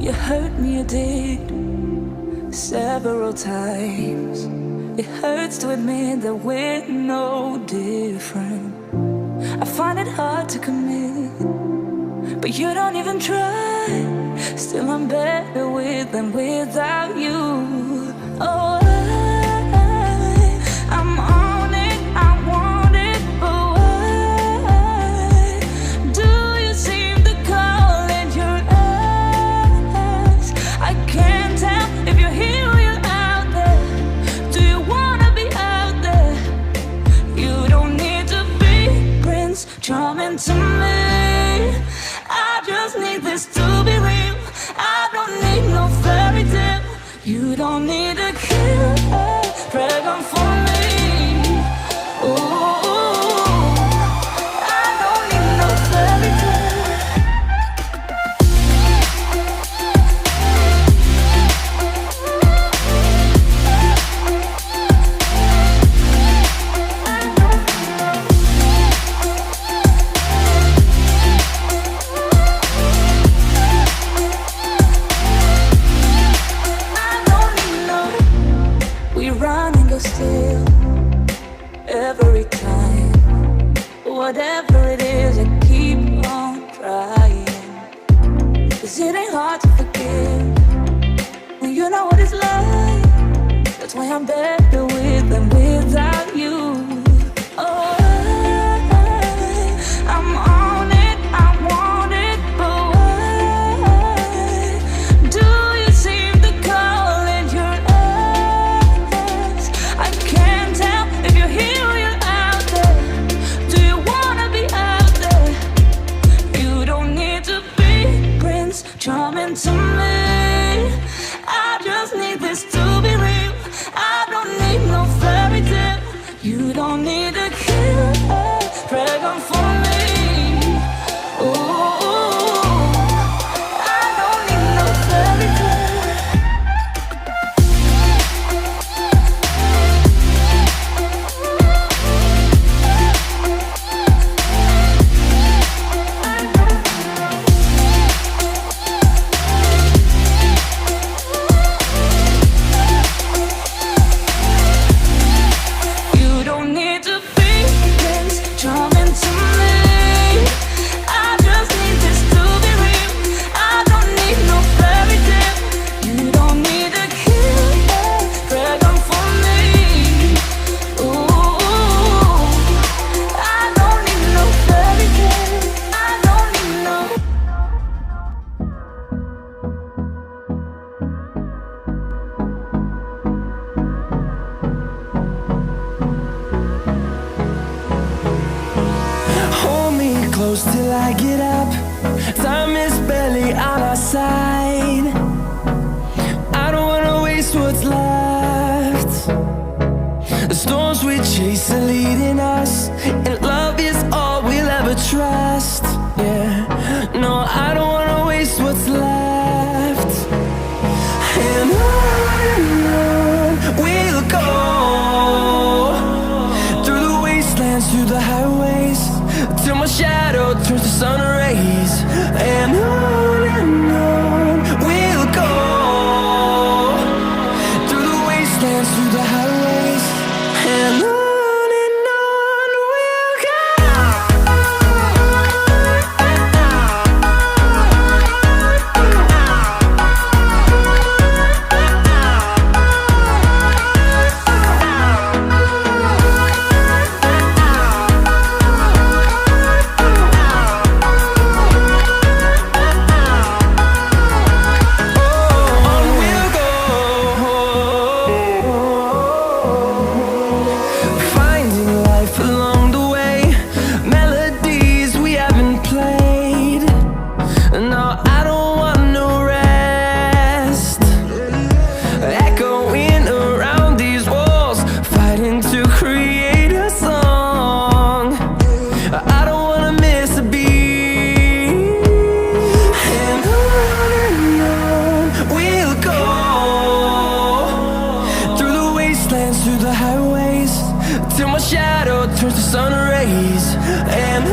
You hurt me, you did, several times. It hurts to admit that we're no different. I find it hard to commit, but you don't even try. Still I'm better with than without you. Oh, I'm on it, I want it, but why do you seem to call it your eyes? I can't tell if you're here or you're out there. Do you wanna be out there? You don't need to be Prince Charming to me. I just need this to be real. I don't need no fairy tale. You don't need a kill a dragon for me. Ooh, I don't need no fairy tale. Still, every time, whatever it is, I keep on trying. 'Cause it ain't hard to forgive when you know what it's like. That's why I'm better with than without you. Oh, I'm on it, I want it, but why do you seem to call it your eyes? I can't tell if you're here or you're out there. Do you wanna be out there? You don't need to be Prince Charming to me. I just need this to be real. I don't need no fairy tale. You don't need to kill a dragon for me. Ooh, I don't need no fairy tale. You don't need to be Prince Charming to me. I just need this to be real. I don't need no fairy tale. You don't need to kill a dragon for me. Ooh, I don't need no fairy tale. I don't need no. Hold me close till I get up. Time is barely on our side. I don't wanna waste what's left. The storms we chase are leading us, and love is all we'll ever trust. Yeah, no, I don't wanna waste what's left. And on we'll go, through the wastelands, through the highways, till my shadow turns to sun rays. And on we'll go, through the wastelands, through the highways. And on we'll go. through the highways till my shadow turns to sun rays. And